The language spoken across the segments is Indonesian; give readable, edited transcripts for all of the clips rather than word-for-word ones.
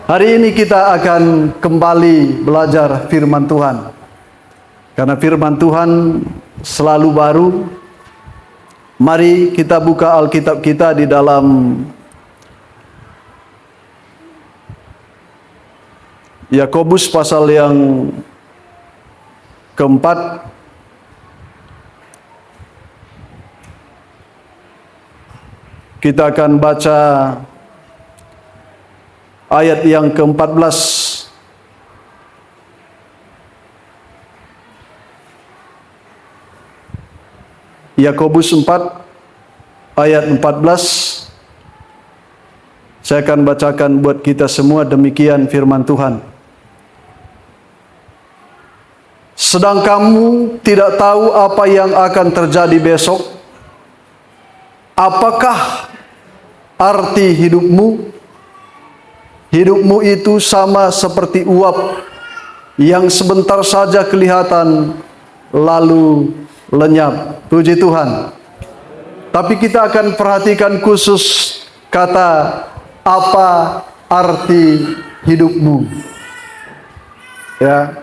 Hari ini kita akan kembali belajar firman Tuhan. Karena firman Tuhan selalu baru. Mari kita buka Alkitab kita di dalam Yakobus pasal yang keempat. Kita akan baca ayat yang ke-14. Yakobus 4 ayat 14. Saya akan bacakan buat kita semua, demikian firman Tuhan. Sedang kamu tidak tahu apa yang akan terjadi besok. Apakah arti hidupmu? Hidupmu itu sama seperti uap yang sebentar saja kelihatan lalu lenyap. Puji Tuhan. Tapi kita akan perhatikan khusus kata apa arti hidupmu. Ya.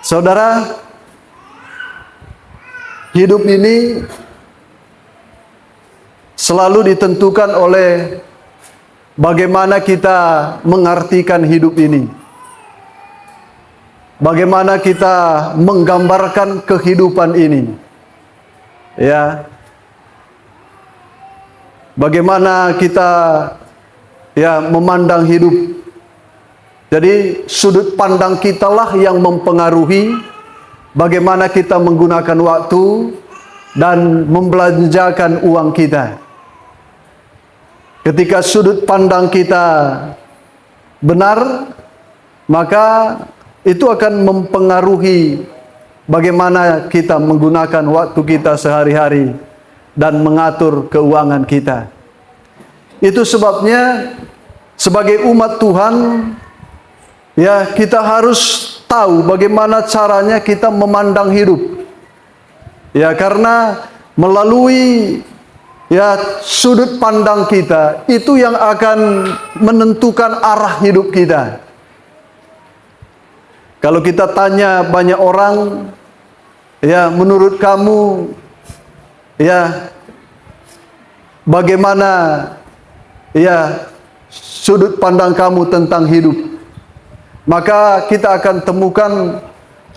Saudara, hidup ini selalu ditentukan oleh bagaimana kita mengartikan hidup ini. Bagaimana kita menggambarkan kehidupan ini. Ya. Bagaimana kita memandang hidup. Jadi sudut pandang kitalah yang mempengaruhi bagaimana kita menggunakan waktu dan membelanjakan uang kita. Ketika sudut pandang kita benar, maka itu akan mempengaruhi bagaimana kita menggunakan waktu kita sehari-hari dan mengatur keuangan kita. Itu sebabnya sebagai umat Tuhan, kita harus tahu bagaimana caranya kita memandang hidup. Ya, karena melalui sudut pandang kita itu yang akan menentukan arah hidup kita. Kalau kita tanya banyak orang, menurut kamu bagaimana sudut pandang kamu tentang hidup? Maka kita akan temukan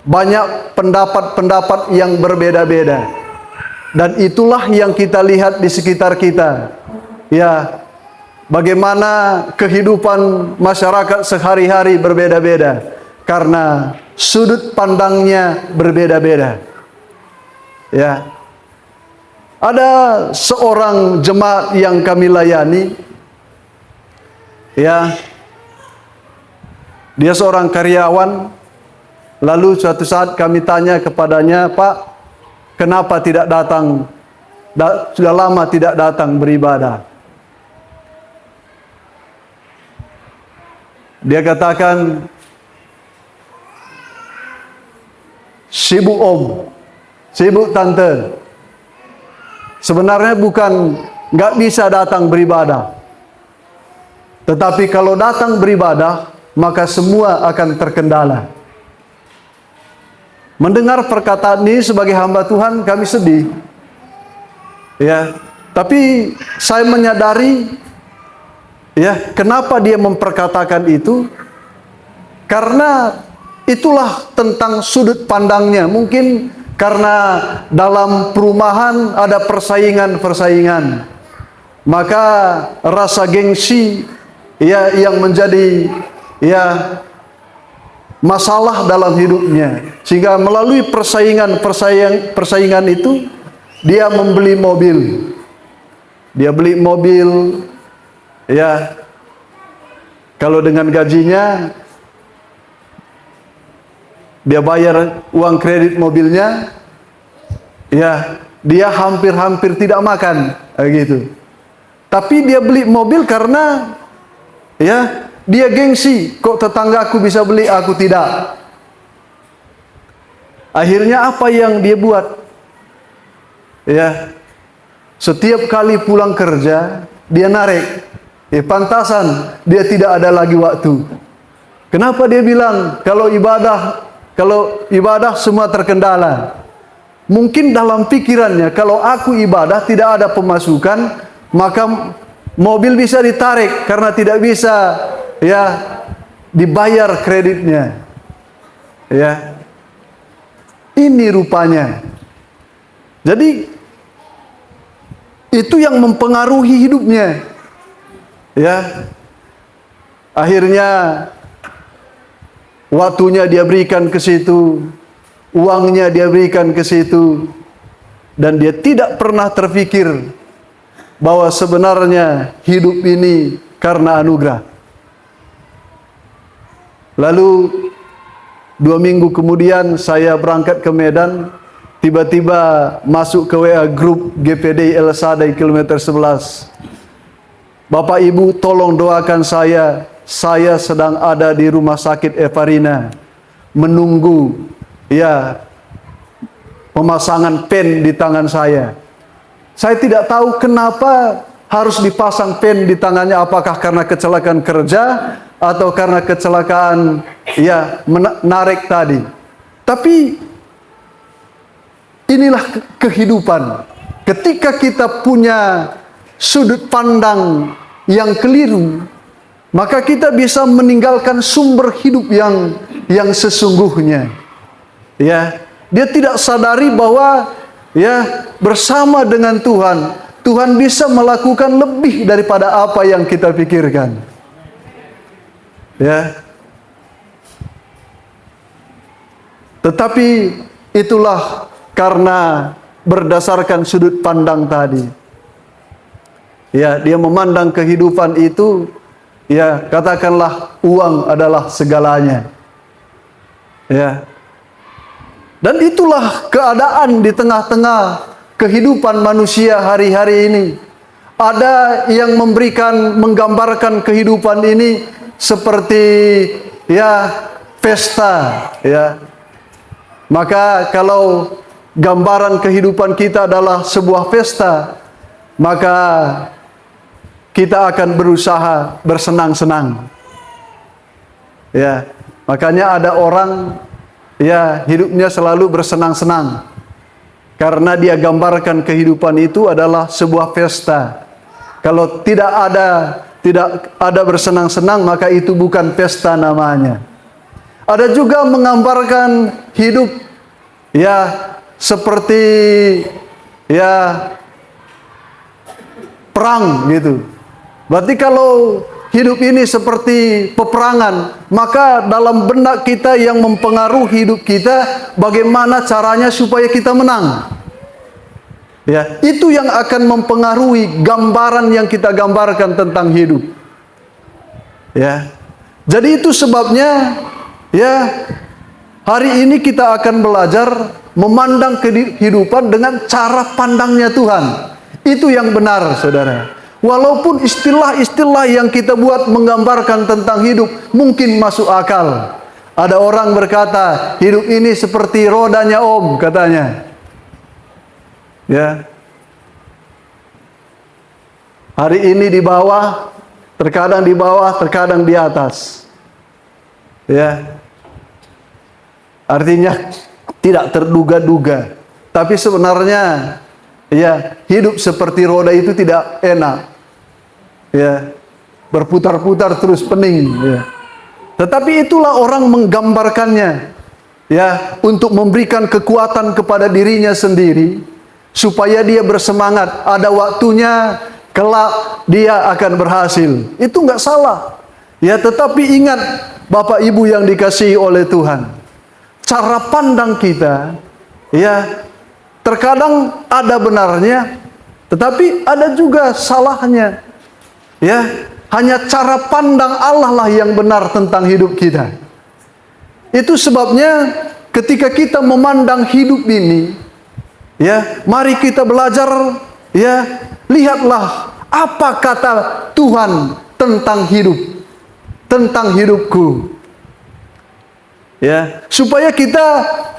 banyak pendapat-pendapat yang berbeda-beda. Dan itulah yang kita lihat di sekitar kita. Bagaimana kehidupan masyarakat sehari-hari berbeda-beda. Karena sudut pandangnya berbeda-beda. Ada seorang jemaat yang kami layani. Dia seorang karyawan. Lalu suatu saat kami tanya kepadanya, "Pak, kenapa tidak datang? Sudah lama tidak datang beribadah." Dia katakan, "Sibuk om, sibuk tante. Sebenarnya bukan nggak bisa datang beribadah. Tetapi kalau datang beribadah, maka semua akan terkendala." Mendengar perkataan ini sebagai hamba Tuhan, kami sedih. Tapi saya menyadari, kenapa dia memperkatakan itu? Karena itulah tentang sudut pandangnya. Mungkin karena dalam perumahan ada persaingan-persaingan. Maka rasa gengsi yang menjadi masalah dalam hidupnya. Sehingga melalui persaingan itu dia membeli mobil. Dia beli mobil, kalau dengan gajinya dia bayar uang kredit mobilnya, dia hampir-hampir tidak makan, gitu. Tapi dia beli mobil karena dia gengsi, kok tetanggaku bisa beli, aku tidak. Akhirnya apa yang dia buat? Setiap kali pulang kerja, dia narik Pantasan dia tidak ada lagi waktu. Kenapa dia bilang kalau ibadah semua terkendala? Mungkin dalam pikirannya kalau aku ibadah tidak ada pemasukan, maka mobil bisa ditarik karena tidak bisa dibayar kreditnya. Ya. Ini rupanya. Jadi itu yang mempengaruhi hidupnya. Ya. Akhirnya waktunya dia berikan ke situ, uangnya dia berikan ke situ, dan dia tidak pernah terfikir bahwa sebenarnya hidup ini karena anugerah. Lalu 2 minggu kemudian saya berangkat ke Medan, tiba-tiba masuk ke WA grup GPD El Sadai kilometer 11. Bapak Ibu tolong doakan saya sedang ada di rumah sakit Evarina, menunggu pemasangan pen di tangan saya. Saya tidak tahu kenapa harus dipasang pen di tangannya, apakah karena kecelakaan kerja atau karena kecelakaan menarik tadi. Tapi inilah kehidupan. Ketika kita punya sudut pandang yang keliru, maka kita bisa meninggalkan sumber hidup yang sesungguhnya. Ya, dia tidak sadari bahwa bersama dengan Tuhan bisa melakukan lebih daripada apa yang kita pikirkan. Ya. Tetapi itulah karena berdasarkan sudut pandang tadi. Ya, dia memandang kehidupan itu, katakanlah uang adalah segalanya. Ya. Dan itulah keadaan di tengah-tengah kehidupan manusia hari-hari ini. Ada yang menggambarkan kehidupan ini seperti pesta, Maka kalau gambaran kehidupan kita adalah sebuah pesta, maka kita akan berusaha bersenang-senang. Ya, makanya ada orang hidupnya selalu bersenang-senang karena dia gambarkan kehidupan itu adalah sebuah pesta. Kalau tidak ada bersenang-senang, maka itu bukan pesta namanya. Ada juga menggambarkan hidup seperti perang gitu. Berarti kalau hidup ini seperti peperangan, maka dalam benak kita yang mempengaruhi hidup kita, bagaimana caranya supaya kita menang. Ya, itu yang akan mempengaruhi gambaran yang kita gambarkan tentang hidup. Ya. Jadi itu sebabnya hari ini kita akan belajar memandang kehidupan dengan cara pandangnya Tuhan. Itu yang benar, saudara. Walaupun istilah-istilah yang kita buat menggambarkan tentang hidup mungkin masuk akal. Ada orang berkata, hidup ini seperti rodanya Om, katanya. Ya. Hari ini di bawah, terkadang di atas. Ya. Artinya tidak terduga-duga. Tapi sebenarnya hidup seperti roda itu tidak enak. Ya, berputar-putar terus pening. Ya. Tetapi itulah orang menggambarkannya, untuk memberikan kekuatan kepada dirinya sendiri, supaya dia bersemangat. Ada waktunya, kelak dia akan berhasil. Itu nggak salah. Ya, tetapi ingat, Bapak Ibu yang dikasihi oleh Tuhan, cara pandang kita, terkadang ada benarnya, tetapi ada juga salahnya. Ya, hanya cara pandang Allah lah yang benar tentang hidup kita. Itu sebabnya ketika kita memandang hidup ini, mari kita belajar, lihatlah apa kata Tuhan tentang hidup, tentang hidupku. Ya, supaya kita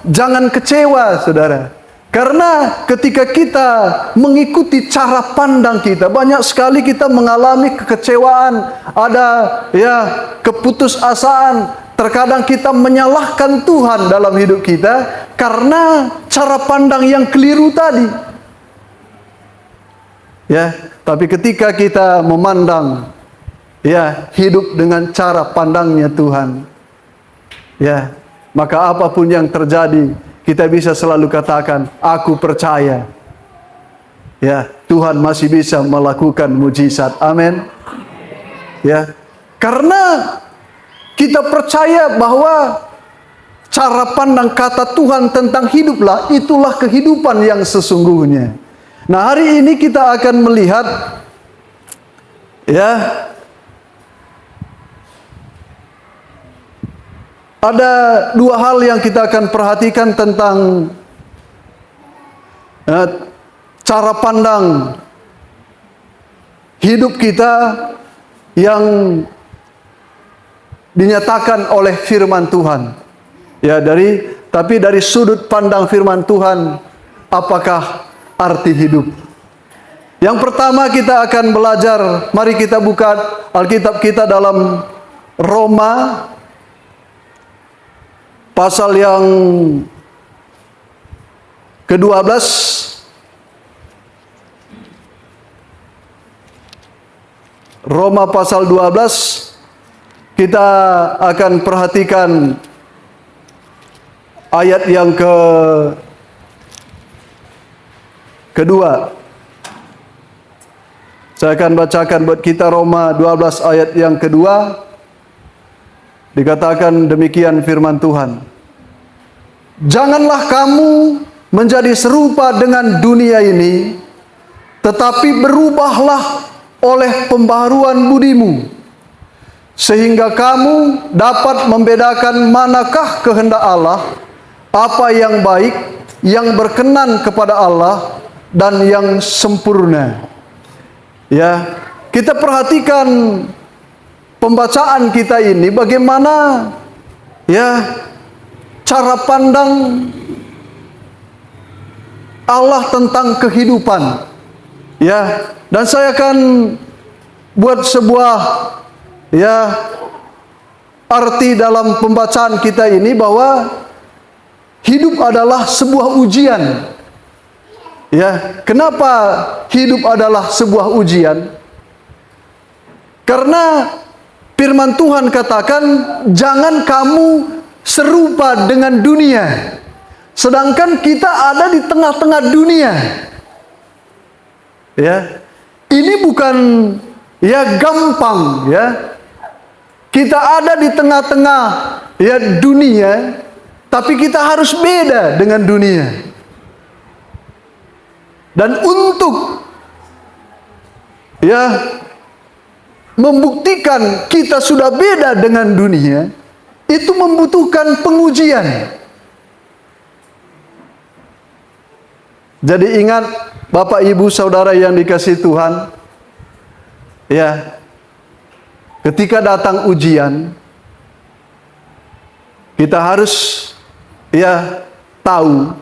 jangan kecewa, saudara. Karena ketika kita mengikuti cara pandang kita, banyak sekali kita mengalami kekecewaan, ada ya keputusasaan. Terkadang kita menyalahkan Tuhan dalam hidup kita karena cara pandang yang keliru tadi. Ya, tapi ketika kita memandang ya hidup dengan cara pandangnya Tuhan, ya, maka apapun yang terjadi, kita bisa selalu katakan, aku percaya. Ya, Tuhan masih bisa melakukan mujizat. Amin. Ya, karena kita percaya bahwa cara pandang kata Tuhan tentang hiduplah, itulah kehidupan yang sesungguhnya. Nah, hari ini kita akan melihat ya ada dua hal yang kita akan perhatikan tentang cara pandang hidup kita yang dinyatakan oleh firman Tuhan. Ya, tapi dari sudut pandang firman Tuhan, apakah arti hidup? Yang pertama kita akan belajar, mari kita buka Alkitab kita dalam Roma pasal yang ke-12. Roma pasal 12. Kita akan perhatikan ayat yang kedua. Saya akan bacakan buat kita Roma 12 ayat yang kedua. Dikatakan demikian firman Tuhan. Janganlah kamu menjadi serupa dengan dunia ini, tetapi berubahlah oleh pembaharuan budimu, sehingga kamu dapat membedakan manakah kehendak Allah, apa yang baik, yang berkenan kepada Allah, dan yang sempurna. Ya, kita perhatikan pembacaan kita ini, bagaimana ya cara pandang Allah tentang kehidupan. Ya, dan saya akan buat sebuah ya arti dalam pembacaan kita ini bahwa hidup adalah sebuah ujian. Ya, kenapa hidup adalah sebuah ujian? Karena firman Tuhan katakan, jangan kamu serupa dengan dunia. Sedangkan kita ada di tengah-tengah dunia. Ya, ini bukan ya gampang ya. Kita ada di tengah-tengah ya dunia, tapi kita harus beda dengan dunia. Dan untuk ya membuktikan kita sudah beda dengan dunia, itu membutuhkan pengujian. Jadi ingat Bapak Ibu Saudara yang dikasihi Tuhan, ya, ketika datang ujian, kita harus ya tahu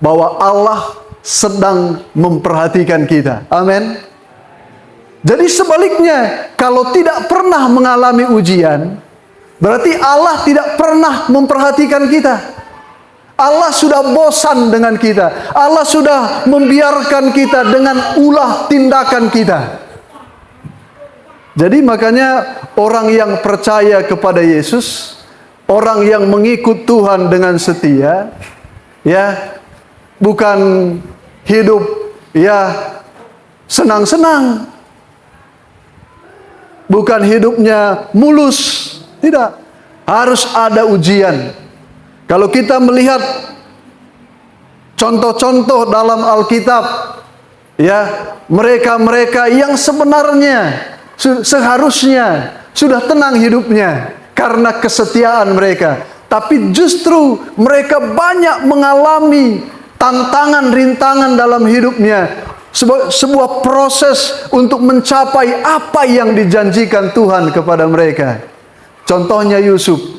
bahwa Allah sedang memperhatikan kita. Amin. Jadi sebaliknya, kalau tidak pernah mengalami ujian, berarti Allah tidak pernah memperhatikan kita. Allah sudah bosan dengan kita. Allah sudah membiarkan kita dengan ulah tindakan kita. Jadi makanya orang yang percaya kepada Yesus, orang yang mengikut Tuhan dengan setia, ya, bukan hidup ya senang-senang, bukan hidupnya mulus, tidak. Harus ada ujian. Kalau kita melihat contoh-contoh dalam Alkitab, ya, mereka-mereka yang sebenarnya seharusnya sudah tenang hidupnya karena kesetiaan mereka, tapi justru mereka banyak mengalami tantangan, rintangan dalam hidupnya, sebuah proses untuk mencapai apa yang dijanjikan Tuhan kepada mereka. Contohnya Yusuf.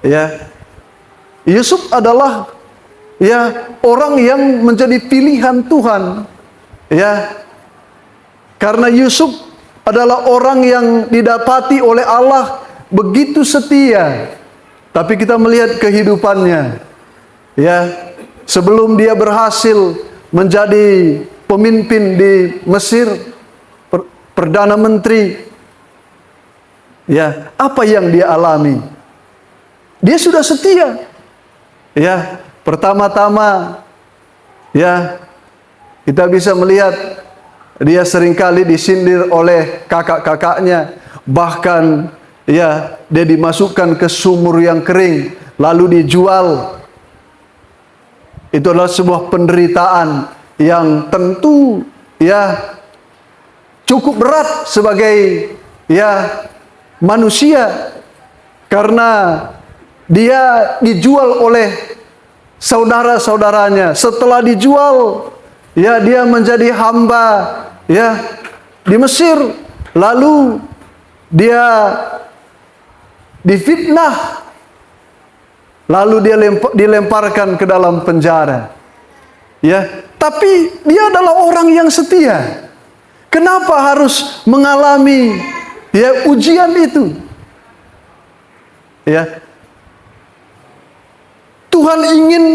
Ya, Yusuf adalah ya orang yang menjadi pilihan Tuhan. Ya, karena Yusuf adalah orang yang didapati oleh Allah begitu setia. Tapi kita melihat kehidupannya, ya, sebelum dia berhasil menjadi pemimpin di Mesir, Perdana Menteri, ya, apa yang dia alami? Dia sudah setia. Ya, pertama-tama, ya, kita bisa melihat dia seringkali disindir oleh kakak-kakaknya, bahkan ya dia dimasukkan ke sumur yang kering lalu dijual. Itu adalah sebuah penderitaan yang tentu ya cukup berat sebagai ya manusia, karena dia dijual oleh saudara-saudaranya. Setelah dijual, ya dia menjadi hamba ya di Mesir, lalu dia difitnah, lalu dia dilemparkan ke dalam penjara. Ya, tapi dia adalah orang yang setia. Kenapa harus mengalami ya ujian itu? Ya, Tuhan ingin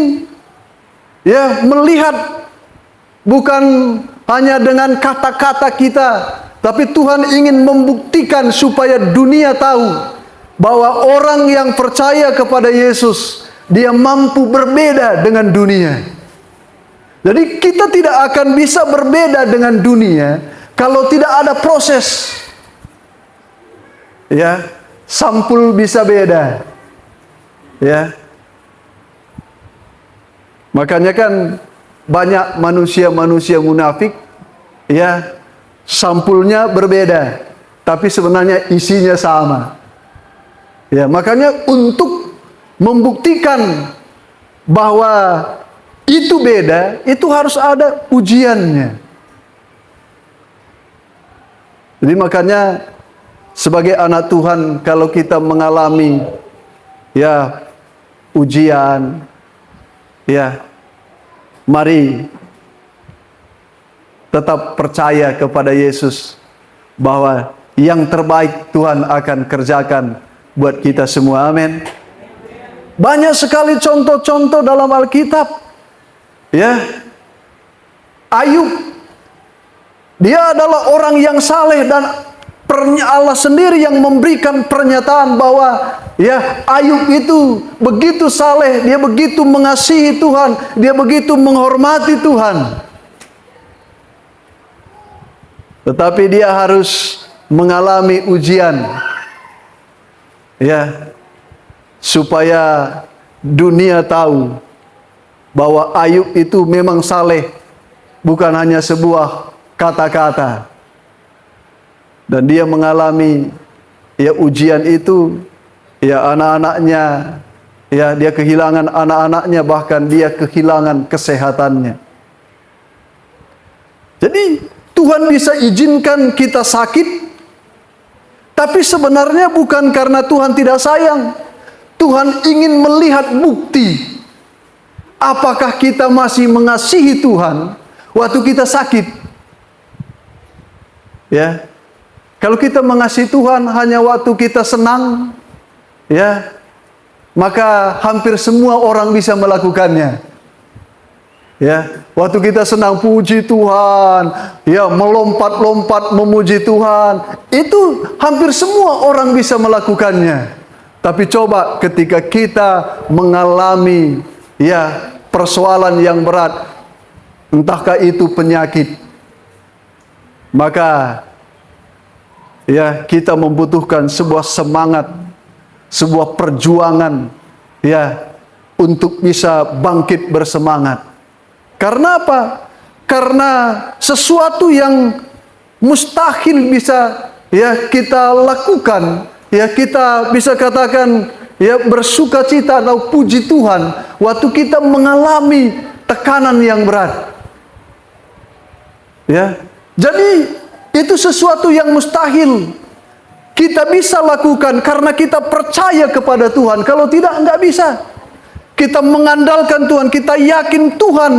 ya melihat bukan hanya dengan kata-kata kita, tapi Tuhan ingin membuktikan supaya dunia tahu bahwa orang yang percaya kepada Yesus, dia mampu berbeda dengan dunia. Jadi kita tidak akan bisa berbeda dengan dunia kalau tidak ada proses. Ya, sampul bisa beda. Ya. Makanya kan banyak manusia-manusia munafik, ya, sampulnya berbeda, tapi sebenarnya isinya sama. Ya, makanya untuk membuktikan bahwa itu beda, itu harus ada ujiannya. Jadi makanya sebagai anak Tuhan, kalau kita mengalami ya ujian, ya, mari tetap percaya kepada Yesus bahwa yang terbaik Tuhan akan kerjakan buat kita semua. Amin. Banyak sekali contoh-contoh dalam Alkitab. Ya, Ayub, dia adalah orang yang saleh, dan Allah sendiri yang memberikan pernyataan bahwa ya Ayub itu begitu saleh, dia begitu mengasihi Tuhan, dia begitu menghormati Tuhan. Tetapi dia harus mengalami ujian, ya, supaya dunia tahu bahwa Ayub itu memang saleh, bukan hanya sebuah kata-kata. Dan dia mengalami ya ujian itu, ya anak-anaknya, ya dia kehilangan anak-anaknya, bahkan dia kehilangan kesehatannya. Jadi Tuhan bisa izinkan kita sakit, tapi sebenarnya bukan karena Tuhan tidak sayang. Tuhan ingin melihat bukti apakah kita masih mengasihi Tuhan waktu kita sakit. Ya. Kalau kita mengasihi Tuhan hanya waktu kita senang, ya, maka hampir semua orang bisa melakukannya. Ya, waktu kita senang puji Tuhan, ya, melompat-lompat memuji Tuhan, itu hampir semua orang bisa melakukannya. Tapi coba ketika kita mengalami ya persoalan yang berat, entahkah itu penyakit, maka ya kita membutuhkan sebuah semangat, sebuah perjuangan, ya, untuk bisa bangkit bersemangat. Karena apa? Karena sesuatu yang mustahil bisa ya kita lakukan, ya kita bisa katakan ya bersukacita atau puji Tuhan waktu kita mengalami tekanan yang berat. Ya. Jadi itu sesuatu yang mustahil kita bisa lakukan karena kita percaya kepada Tuhan. Kalau tidak, enggak bisa. kita mengandalkan Tuhan, kita yakin Tuhan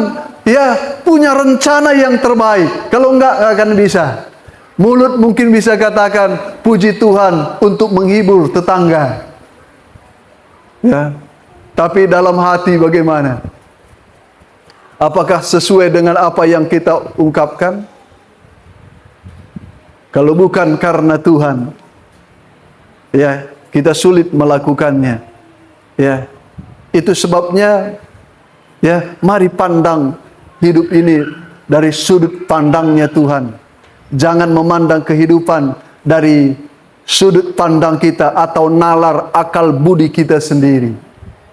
punya rencana yang terbaik. Kalau enggak akan bisa. Mulut mungkin bisa katakan puji Tuhan untuk menghibur tetangga. Tapi dalam hati bagaimana? Apakah sesuai dengan apa yang kita ungkapkan? Kalau bukan karena Tuhan, kita sulit melakukannya. Itu sebabnya, mari pandang hidup ini dari sudut pandangnya Tuhan. Jangan memandang kehidupan dari sudut pandang kita atau nalar akal budi kita sendiri.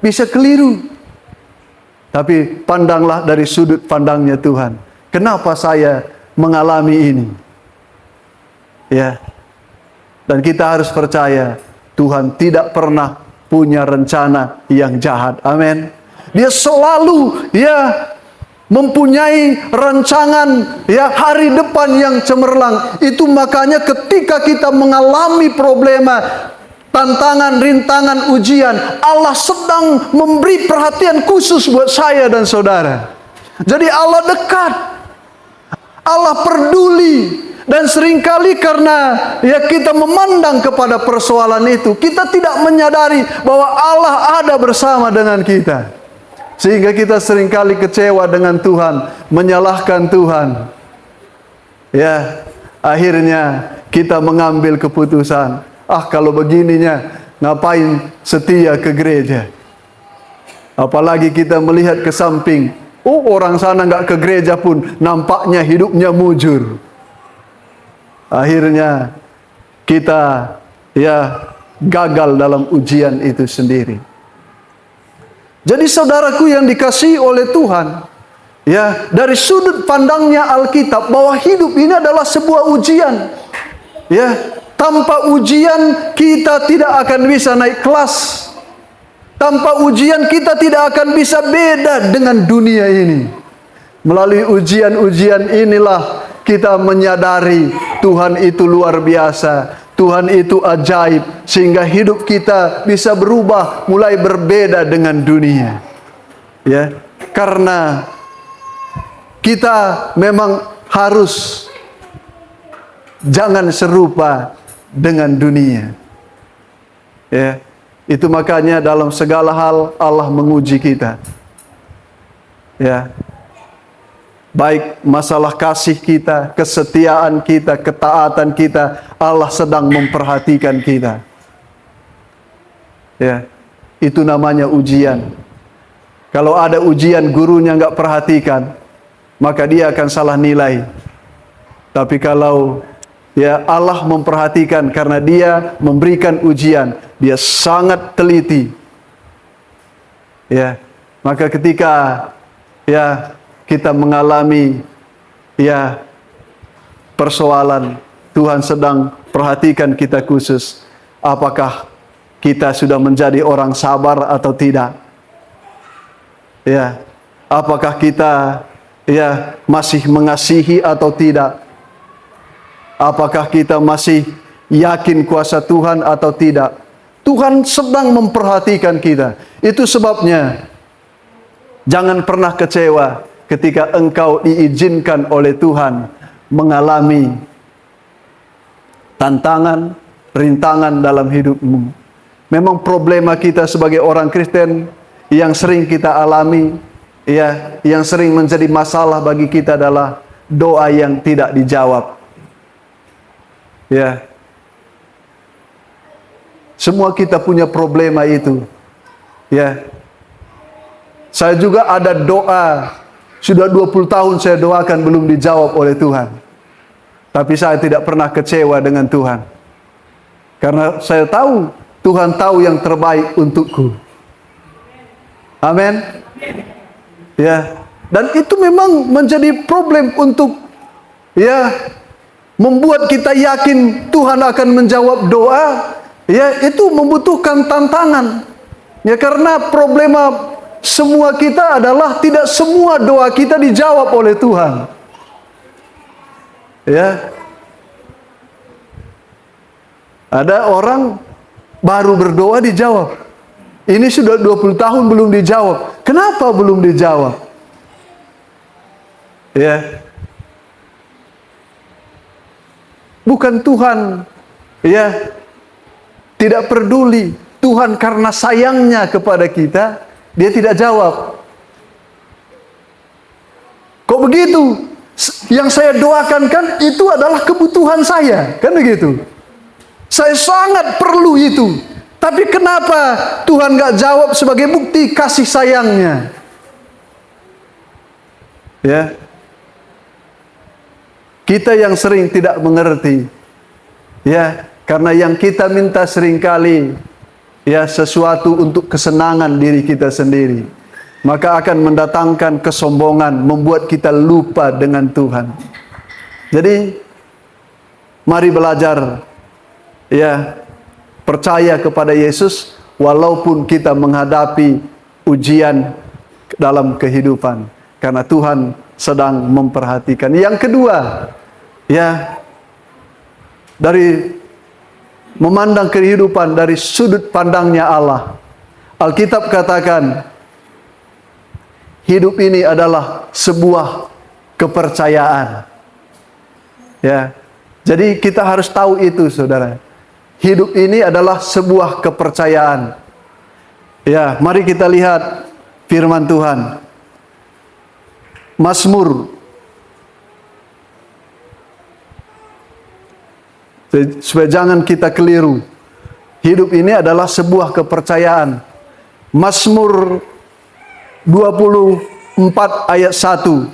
Bisa keliru. Tapi pandanglah dari sudut pandangnya Tuhan. Kenapa saya mengalami ini? Dan kita harus percaya Tuhan tidak pernah punya rencana yang jahat. Amin. Dia selalu mempunyai rancangan hari depan yang cemerlang. Itu makanya ketika kita mengalami problema, tantangan, rintangan, ujian, Allah sedang memberi perhatian khusus buat saya dan saudara. Jadi Allah dekat, Allah peduli. Dan seringkali karena kita memandang kepada persoalan itu, kita tidak menyadari bahwa Allah ada bersama dengan kita. Sehingga kita seringkali kecewa dengan Tuhan, menyalahkan Tuhan. Akhirnya kita mengambil keputusan, kalau begininya ngapain setia ke gereja. Apalagi kita melihat ke samping, orang sana nggak ke gereja pun nampaknya hidupnya mujur. Akhirnya kita gagal dalam ujian itu sendiri. Jadi saudaraku yang dikasihi oleh Tuhan, dari sudut pandangnya Alkitab bahwa hidup ini adalah sebuah ujian. Tanpa ujian kita tidak akan bisa naik kelas. Tanpa ujian kita tidak akan bisa beda dengan dunia ini. Melalui ujian-ujian inilah kita menyadari Tuhan itu luar biasa, Tuhan itu ajaib, sehingga hidup kita bisa berubah, mulai berbeda dengan dunia. Karena kita memang harus jangan serupa dengan dunia. Itu makanya dalam segala hal Allah menguji kita. Baik masalah kasih kita, kesetiaan kita, ketaatan kita, Allah sedang memperhatikan kita. Itu namanya ujian. Kalau ada ujian gurunya nggak perhatikan, maka dia akan salah nilai. Tapi kalau Allah memperhatikan karena dia memberikan ujian, dia sangat teliti. Maka ketika kita mengalami persoalan, Tuhan sedang perhatikan kita khusus. Apakah kita sudah menjadi orang sabar atau tidak? Apakah kita masih mengasihi atau tidak? Apakah kita masih yakin kuasa Tuhan atau tidak? Tuhan sedang memperhatikan kita. Itu sebabnya jangan pernah kecewa ketika engkau diizinkan oleh Tuhan mengalami tantangan, rintangan dalam hidupmu. Memang problema kita sebagai orang Kristen yang sering kita alami, yang sering menjadi masalah bagi kita adalah doa yang tidak dijawab. Semua kita punya problema itu. Saya juga ada doa, sudah 20 tahun saya doakan belum dijawab oleh Tuhan. Tapi saya tidak pernah kecewa dengan Tuhan. Karena saya tahu, Tuhan tahu yang terbaik untukku. Amin. Dan itu memang menjadi problem untuk membuat kita yakin Tuhan akan menjawab doa. Itu membutuhkan tantangan. Karena problema semua kita adalah tidak semua doa kita dijawab oleh Tuhan. Ada orang baru berdoa dijawab. Ini sudah 20 tahun belum dijawab. Kenapa belum dijawab? Ya. Bukan Tuhan ya tidak peduli. Tuhan karena sayangnya kepada kita, dia tidak jawab. Kok begitu? Yang saya doakan kan itu adalah kebutuhan saya, kan begitu? Saya sangat perlu itu. Tapi kenapa Tuhan gak jawab sebagai bukti kasih sayangnya? Ya, kita yang sering tidak mengerti, ya, karena yang kita minta seringkali ya sesuatu untuk kesenangan diri kita sendiri, maka akan mendatangkan kesombongan, membuat kita lupa dengan Tuhan. Jadi mari belajar ya percaya kepada Yesus walaupun kita menghadapi ujian dalam kehidupan, karena Tuhan sedang memperhatikan. Yang kedua, ya, dari memandang kehidupan dari sudut pandangnya Allah. Alkitab katakan hidup ini adalah sebuah kepercayaan. Ya. Jadi kita harus tahu itu, saudara. Hidup ini adalah sebuah kepercayaan. Ya, mari kita lihat firman Tuhan. Mazmur. Supaya jangan kita keliru. Hidup ini adalah sebuah kepercayaan. Mazmur 24 ayat 1.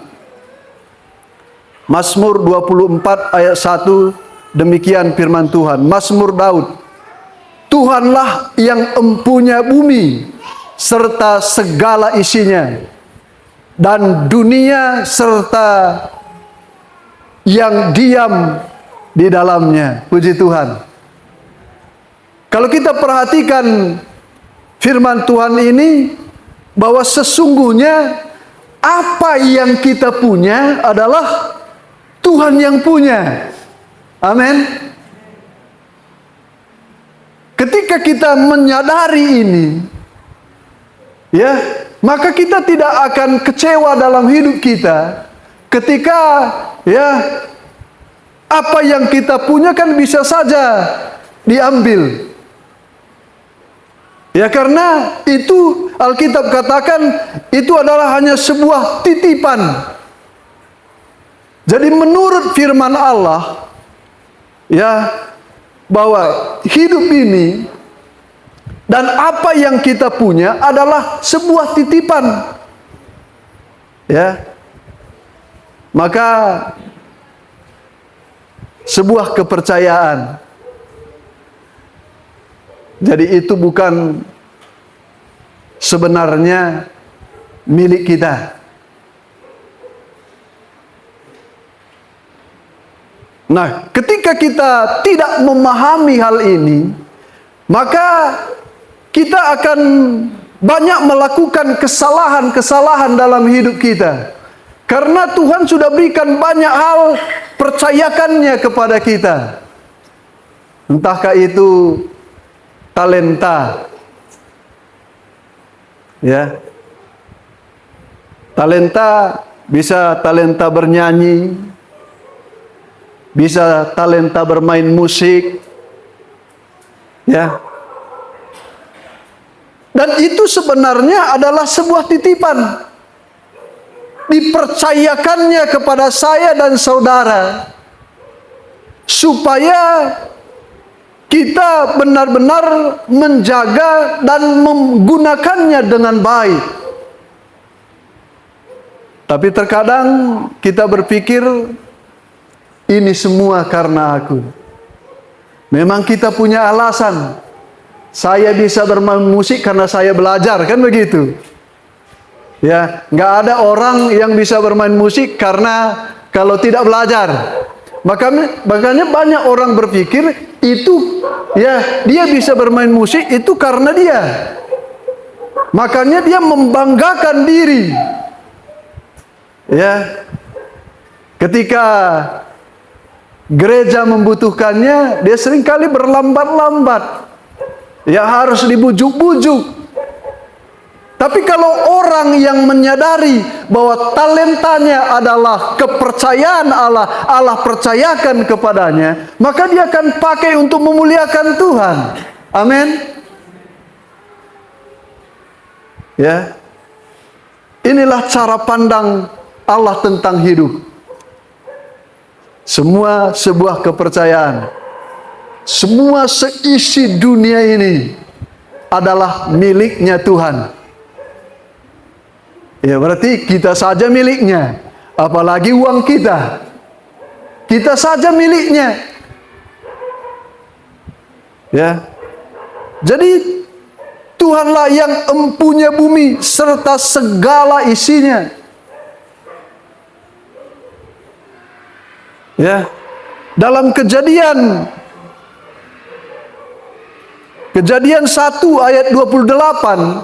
Mazmur 24 ayat 1. Demikian firman Tuhan. Mazmur Daud. Tuhanlah yang empunya bumi serta segala isinya, dan dunia serta yang diam di dalamnya. Puji Tuhan. Kalau kita perhatikan firman Tuhan ini, bahwa sesungguhnya apa yang kita punya adalah Tuhan yang punya. Amin. Ketika kita menyadari ini, ya, maka kita tidak akan kecewa dalam hidup kita. Ketika ya apa yang kita punya kan bisa saja diambil. Ya, karena itu Alkitab katakan itu adalah hanya sebuah titipan. Jadi menurut firman Allah, ya, bahwa hidup ini dan apa yang kita punya adalah sebuah titipan. Ya. Maka sebuah kepercayaan. Jadi itu bukan sebenarnya milik kita. Nah, ketika kita tidak memahami hal ini, maka kita akan banyak melakukan kesalahan-kesalahan dalam hidup kita. Karena Tuhan sudah berikan banyak hal, percayakannya kepada kita. Entahkah itu talenta, ya, talenta bisa talenta bernyanyi, bisa talenta bermain musik, ya. Dan itu sebenarnya adalah sebuah titipan, dipercayakannya kepada saya dan saudara, supaya kita benar-benar menjaga dan menggunakannya dengan baik. Tapi terkadang kita berpikir ini semua karena aku. Memang kita punya alasan. Saya bisa bermain musik karena saya belajar, kan begitu? Ya, nggak ada orang yang bisa bermain musik karena kalau tidak belajar. Makanya banyak orang berpikir itu, ya, dia bisa bermain musik itu karena dia. Makanya dia membanggakan diri. Ya, ketika gereja membutuhkannya, dia seringkali berlambat-lambat. Ya, harus dibujuk-bujuk. Tapi kalau orang yang menyadari bahwa talentanya adalah kepercayaan Allah, Allah percayakan kepadanya, maka dia akan pakai untuk memuliakan Tuhan. Amin. Ya. Inilah cara pandang Allah tentang hidup. Semua sebuah kepercayaan. Semua seisi dunia ini adalah miliknya Tuhan. Ya, berarti kita saja miliknya, apalagi uang kita. Kita saja miliknya. Ya. Jadi Tuhanlah yang empunya bumi serta segala isinya. Ya. Dalam Kejadian 1 ayat 28,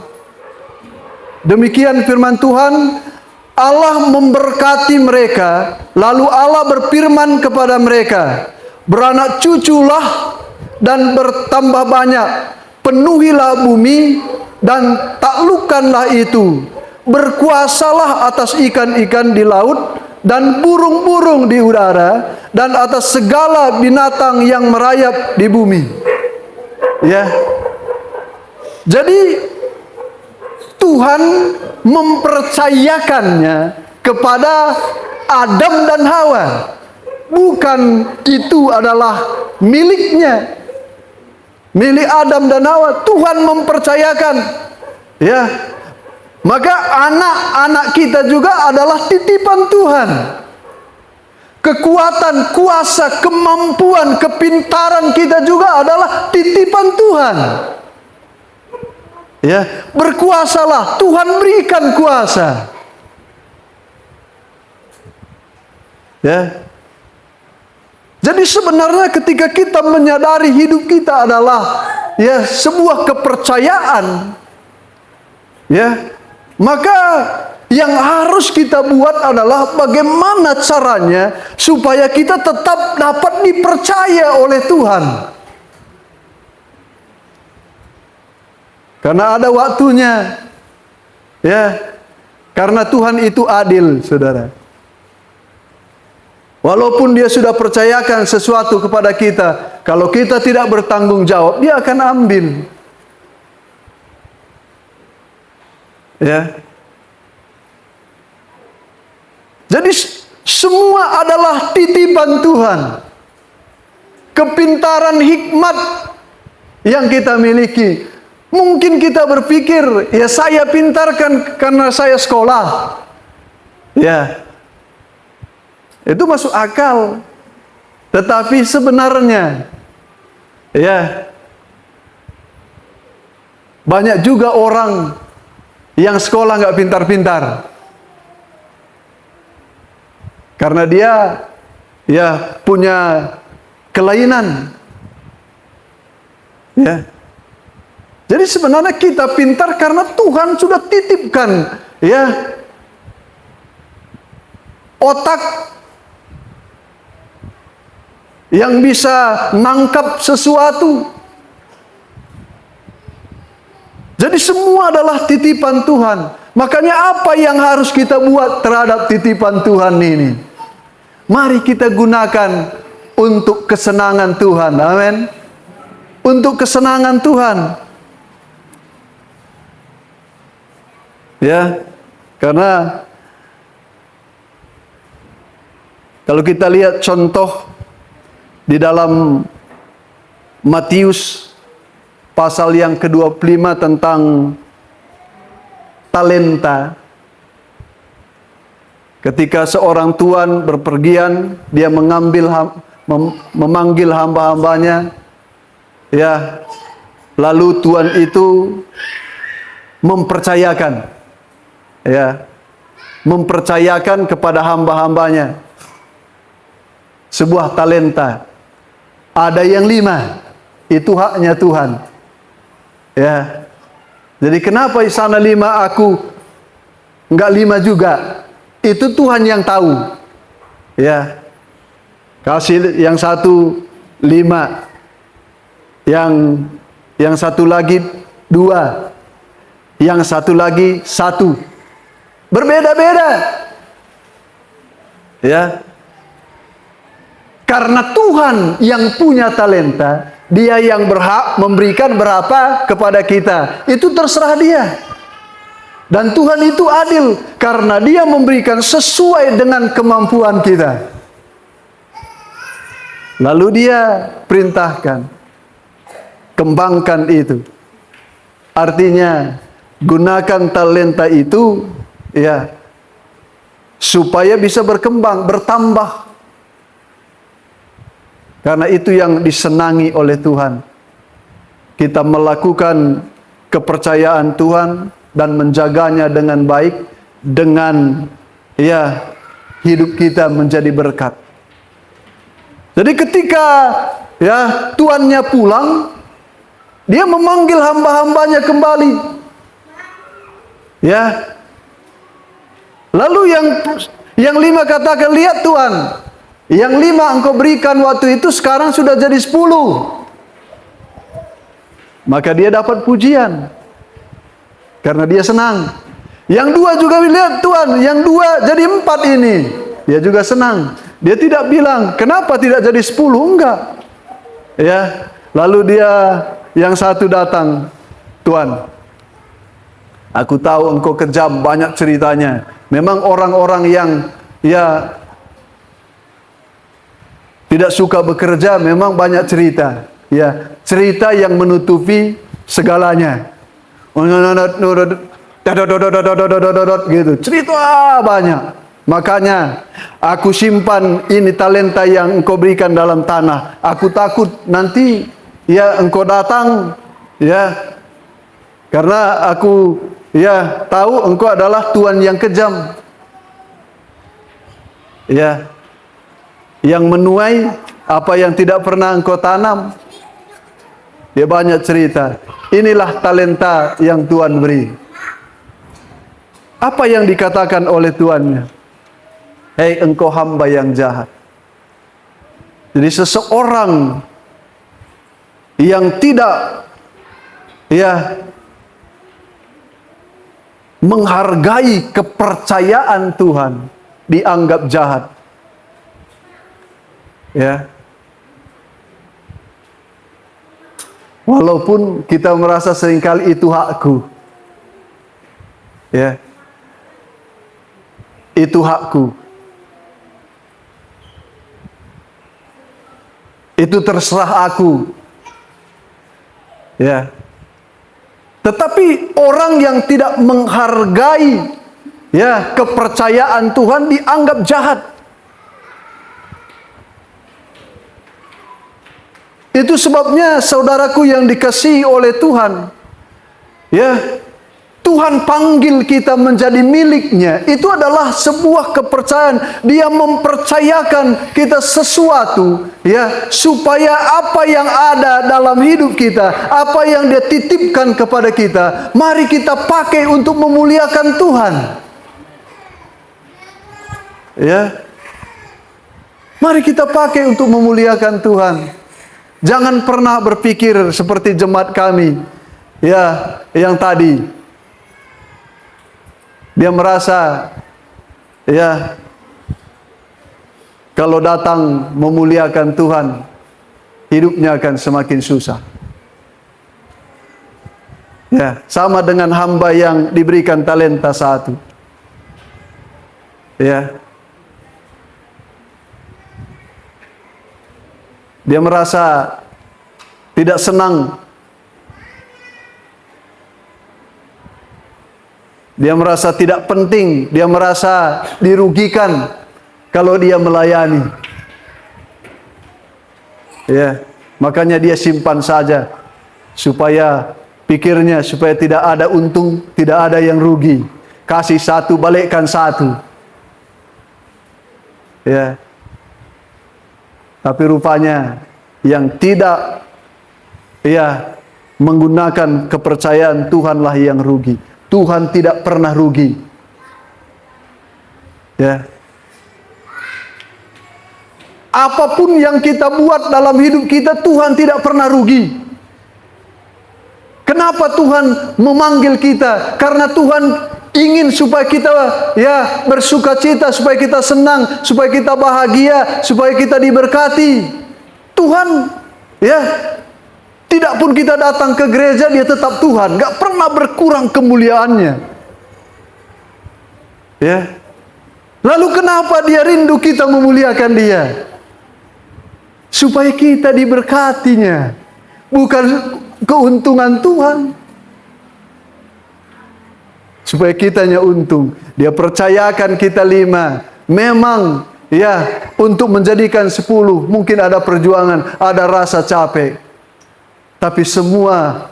demikian firman Tuhan, Allah memberkati mereka, lalu Allah berfirman kepada mereka, beranak cuculah dan bertambah banyak, penuhilah bumi dan taklukkanlah itu, berkuasalah atas ikan-ikan di laut dan burung-burung di udara dan atas segala binatang yang merayap di bumi. Ya. Jadi Tuhan mempercayakannya kepada Adam dan Hawa. Bukan itu adalah miliknya. Milik Adam dan Hawa. Tuhan mempercayakan. Ya. Maka anak-anak kita juga adalah titipan Tuhan. Kekuatan, kuasa, kemampuan, kepintaran kita juga adalah titipan Tuhan. Ya, berkuasalah, Tuhan berikan kuasa. Ya. Jadi sebenarnya ketika kita menyadari hidup kita adalah ya sebuah kepercayaan, ya, maka yang harus kita buat adalah bagaimana caranya supaya kita tetap dapat dipercaya oleh Tuhan. Karena ada waktunya. Ya. Karena Tuhan itu adil, saudara. Walaupun dia sudah percayakan sesuatu kepada kita, kalau kita tidak bertanggung jawab, dia akan ambil. Ya. Jadi semua adalah titipan Tuhan. Kepintaran, hikmat yang kita miliki. Mungkin kita berpikir, ya saya pintar kan karena saya sekolah. Ya. Itu masuk akal. Tetapi sebenarnya, ya, banyak juga orang yang sekolah nggak pintar-pintar. Karena dia, ya, punya kelainan. Ya. Jadi sebenarnya kita pintar karena Tuhan sudah titipkan, ya, otak yang bisa nangkap sesuatu. Jadi semua adalah titipan Tuhan. Makanya apa yang harus kita buat terhadap titipan Tuhan ini? Mari kita gunakan untuk kesenangan Tuhan. Amin. Untuk kesenangan Tuhan. Ya, karena kalau kita lihat contoh di dalam Matius pasal yang ke-25 tentang talenta. Ketika seorang tuan berpergian, dia memanggil hamba-hambanya, ya, lalu tuan itu mempercayakan, ya, mempercayakan kepada hamba-hambanya sebuah talenta. Ada yang 5, itu haknya Tuhan. Ya, jadi kenapa di sana 5 aku enggak 5 juga? Itu Tuhan yang tahu. Ya, kasih yang satu 5, yang satu lagi 2, yang satu lagi satu. Berbeda-beda. Ya. Karena Tuhan yang punya talenta, Dia yang berhak memberikan berapa kepada kita. Itu terserah Dia. Dan Tuhan itu adil karena Dia memberikan sesuai dengan kemampuan kita. Lalu Dia perintahkan, kembangkan itu. Artinya gunakan talenta itu ya supaya bisa berkembang, bertambah. Karena itu yang disenangi oleh Tuhan. Kita melakukan kepercayaan Tuhan dan menjaganya dengan baik, dengan ya hidup kita menjadi berkat. Jadi ketika ya tuannya pulang, dia memanggil hamba-hambanya kembali. Ya. Lalu yang 5 katakan, lihat Tuhan, yang 5 engkau berikan waktu itu sekarang sudah jadi 10. Maka dia dapat pujian. Karena dia senang. Yang 2 juga lihat Tuhan, yang 2 jadi 4 ini. Dia juga senang. Dia tidak bilang, kenapa tidak jadi 10? Enggak. Ya. Lalu dia yang 1 datang, Tuhan, aku tahu engkau kejam, banyak ceritanya. Memang orang-orang yang ya tidak suka bekerja memang banyak cerita. Ya, cerita yang menutupi segalanya. Gitu. Cerita banyak. Makanya aku simpan ini talenta yang engkau berikan dalam tanah. Aku takut nanti ya engkau datang ya. Karena aku ya tahu engkau adalah Tuhan yang kejam. Ya. Yang menuai apa yang tidak pernah engkau tanam. Dia banyak cerita. Inilah talenta yang Tuhan beri. Apa yang dikatakan oleh tuannya? Hei engkau hamba yang jahat. Jadi seseorang yang tidak ya menghargai kepercayaan Tuhan dianggap jahat. Ya. Walaupun kita merasa seringkali itu hakku. Ya. Itu hakku. Itu terserah aku. Ya. Tetapi orang yang tidak menghargai ya kepercayaan Tuhan dianggap jahat. Itu sebabnya saudaraku yang dikasihi oleh Tuhan, ya, Tuhan panggil kita menjadi miliknya. Itu adalah sebuah kepercayaan. Dia mempercayakan kita sesuatu, ya, supaya apa yang ada dalam hidup kita, apa yang Dia titipkan kepada kita, mari kita pakai untuk memuliakan Tuhan. Ya, mari kita pakai untuk memuliakan Tuhan. Jangan pernah berpikir seperti jemaat kami, ya, yang tadi. Dia merasa, ya, kalau datang memuliakan Tuhan, hidupnya akan semakin susah. Ya, sama dengan hamba yang diberikan talenta 1. Ya. Dia merasa tidak senang. Dia merasa tidak penting. Dia merasa dirugikan kalau dia melayani. Ya, makanya dia simpan saja supaya pikirnya supaya tidak ada untung, tidak ada yang rugi. Kasih 1, balikkan 1. Ya. Tapi rupanya yang tidak ya menggunakan kepercayaan Tuhanlah yang rugi. Tuhan tidak pernah rugi. Ya. Apapun yang kita buat dalam hidup kita, Tuhan tidak pernah rugi. Kenapa Tuhan memanggil kita? Karena Tuhan ingin supaya kita bersuka cita, supaya kita senang, supaya kita bahagia, supaya kita diberkati. Tuhan tidak pun kita datang ke gereja, dia tetap Tuhan, gak pernah berkurang kemuliaannya. Lalu kenapa dia rindu kita memuliakan dia? Supaya kita diberkatinya, bukan keuntungan Tuhan. Supaya kitanya untung. Dia percayakan kita 5. Memang untuk menjadikan 10 mungkin ada perjuangan, ada rasa capek. Tapi semua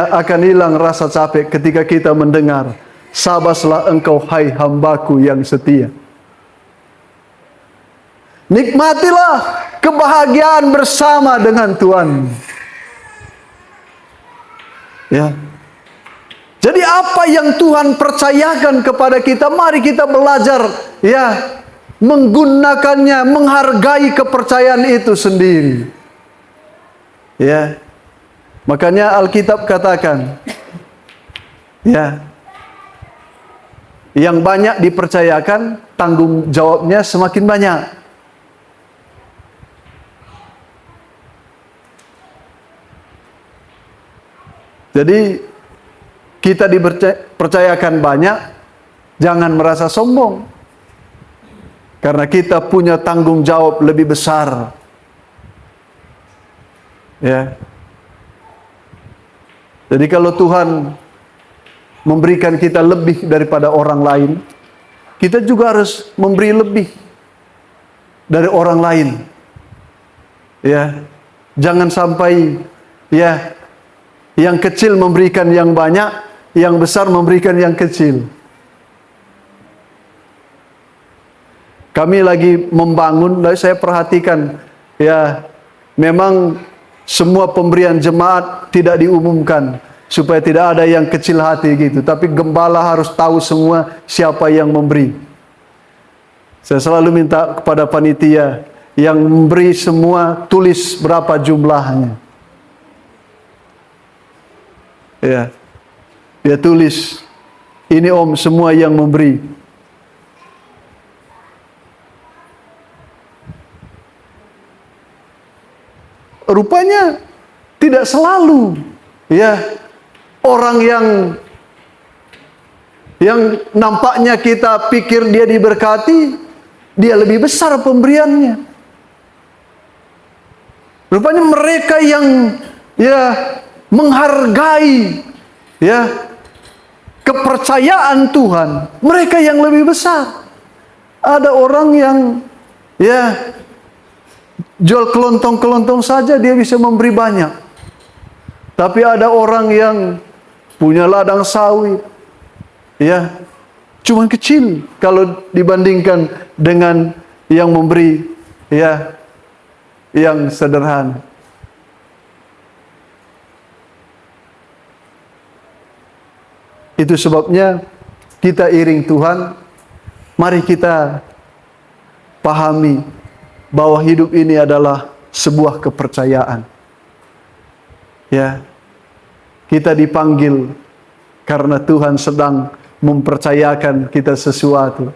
akan hilang rasa capek ketika kita mendengar, "Sabaslah engkau hai hambaku yang setia." Nikmatilah kebahagiaan bersama dengan Tuhan. Jadi apa yang Tuhan percayakan kepada kita, mari kita belajar menggunakannya, menghargai kepercayaan itu sendiri. Makanya Alkitab katakan, yang banyak dipercayakan, tanggung jawabnya semakin banyak. Jadi kita dipercayakan banyak, jangan merasa sombong. Karena kita punya tanggung jawab lebih besar. Jadi kalau Tuhan memberikan kita lebih daripada orang lain, kita juga harus memberi lebih dari orang lain. Jangan sampai yang kecil memberikan yang banyak, yang besar memberikan yang kecil. Kami lagi membangun, lalu saya perhatikan, memang semua pemberian jemaat tidak diumumkan supaya tidak ada yang kecil hati gitu. Tapi gembala harus tahu semua siapa yang memberi. Saya selalu minta kepada panitia yang memberi semua tulis berapa jumlahnya. Dia tulis, "Ini Om semua yang memberi." Rupanya tidak selalu orang yang nampaknya kita pikir dia diberkati, dia lebih besar pemberiannya. Rupanya mereka yang menghargai kepercayaan Tuhan, mereka yang lebih besar. Ada orang yang jual kelontong-kelontong saja dia bisa memberi banyak. Tapi ada orang yang punya ladang sawit, cuman kecil kalau dibandingkan dengan yang memberi yang sederhana. Itu sebabnya kita iring Tuhan, mari kita pahami bahwa hidup ini adalah sebuah kepercayaan. Kita dipanggil karena Tuhan sedang mempercayakan kita sesuatu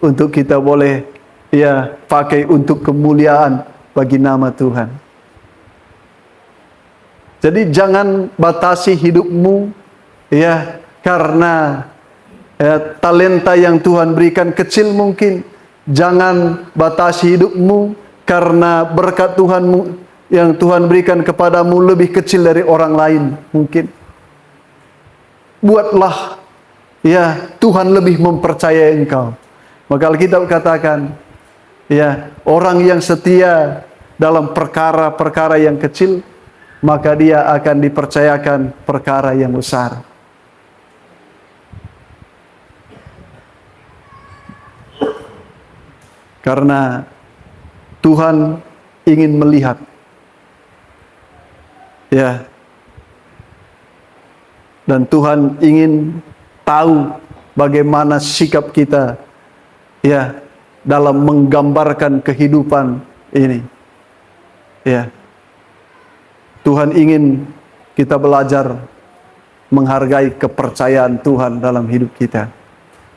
untuk kita boleh pakai untuk kemuliaan bagi nama Tuhan. Jadi jangan batasi hidupmu karena talenta yang Tuhan berikan kecil mungkin. Jangan batasi hidupmu karena berkat Tuhanmu yang Tuhan berikan kepadamu lebih kecil dari orang lain mungkin. Buatlah Tuhan lebih mempercayai engkau. Maka Alkitab katakan orang yang setia dalam perkara-perkara yang kecil, maka dia akan dipercayakan perkara yang besar. Karena Tuhan ingin melihat dan Tuhan ingin tahu bagaimana sikap kita dalam menggambarkan kehidupan ini. Tuhan ingin kita belajar menghargai kepercayaan Tuhan dalam hidup kita.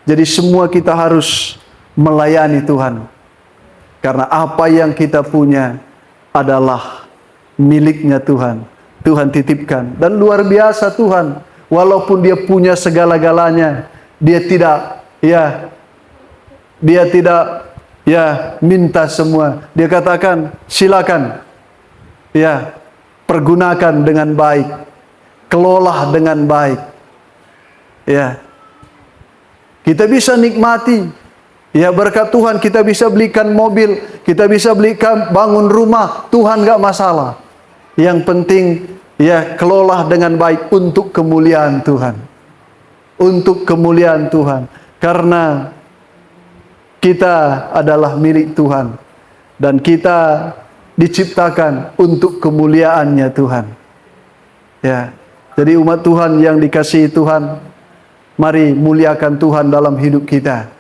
Jadi semua kita harus melayani Tuhan. Karena apa yang kita punya adalah miliknya Tuhan. Tuhan titipkan. Dan luar biasa Tuhan. Walaupun dia punya segala-galanya, dia tidak minta semua. Dia katakan, silakan. Pergunakan dengan baik. Kelola dengan baik. Kita bisa nikmati. Berkat Tuhan kita bisa belikan mobil, kita bisa belikan bangun rumah, Tuhan gak masalah. Yang penting kelola dengan baik untuk kemuliaan Tuhan. Untuk kemuliaan Tuhan. Karena kita adalah milik Tuhan dan kita diciptakan untuk kemuliaannya Tuhan. Jadi umat Tuhan yang dikasihi Tuhan, mari muliakan Tuhan dalam hidup kita.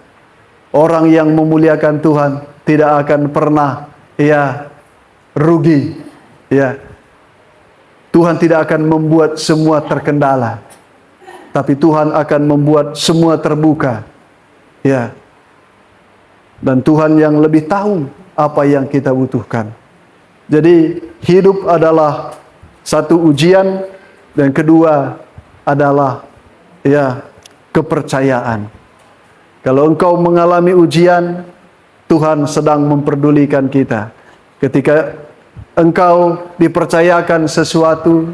Orang yang memuliakan Tuhan tidak akan pernah rugi. Tuhan tidak akan membuat semua terkendala, tapi Tuhan akan membuat semua terbuka. Dan Tuhan yang lebih tahu apa yang kita butuhkan. Jadi hidup adalah satu ujian, dan kedua adalah kepercayaan. Kalau engkau mengalami ujian, Tuhan sedang memperdulikan kita. Ketika engkau dipercayakan sesuatu,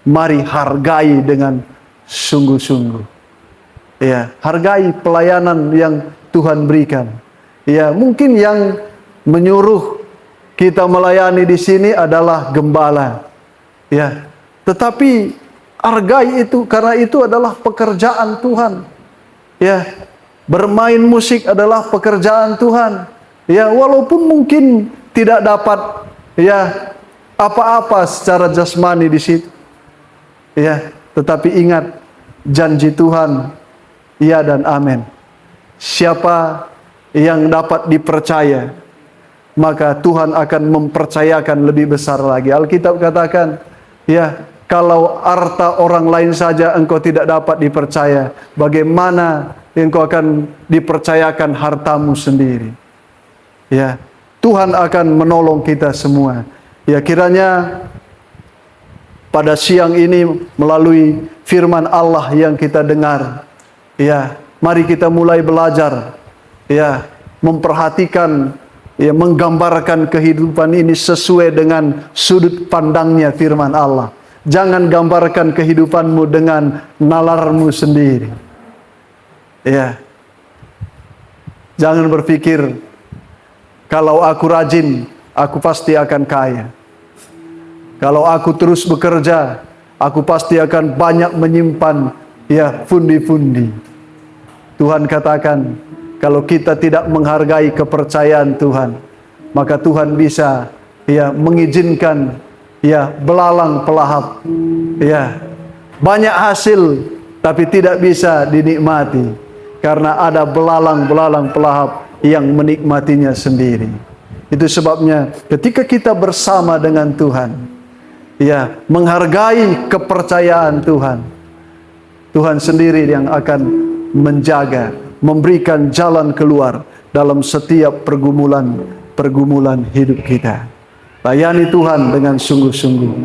mari hargai dengan sungguh-sungguh. Hargai pelayanan yang Tuhan berikan. Mungkin yang menyuruh kita melayani di sini adalah gembala. Tetapi hargai itu, karena itu adalah pekerjaan Tuhan. Bermain musik adalah pekerjaan Tuhan. Walaupun mungkin tidak dapat apa-apa secara jasmani di situ. Tetapi ingat janji Tuhan, iya dan amin. Siapa yang dapat dipercaya, maka Tuhan akan mempercayakan lebih besar lagi. Alkitab katakan, kalau harta orang lain saja engkau tidak dapat dipercaya, bagaimana engkau akan dipercayakan hartamu sendiri? Tuhan akan menolong kita semua. Kiranya pada siang ini melalui firman Allah yang kita dengar, mari kita mulai belajar, memperhatikan, menggambarkan kehidupan ini sesuai dengan sudut pandangnya firman Allah. Jangan gambarkan kehidupanmu dengan nalarmu sendiri. Jangan berpikir, kalau aku rajin, aku pasti akan kaya. Kalau aku terus bekerja, aku pasti akan banyak menyimpan pundi-pundi. Tuhan katakan, kalau kita tidak menghargai kepercayaan Tuhan, maka Tuhan bisa mengizinkan belalang pelahap, banyak hasil tapi tidak bisa dinikmati karena ada belalang-belalang pelahap yang menikmatinya sendiri. Itu sebabnya ketika kita bersama dengan Tuhan, menghargai kepercayaan Tuhan, Tuhan sendiri yang akan menjaga, memberikan jalan keluar dalam setiap pergumulan hidup kita. Layani Tuhan dengan sungguh-sungguh.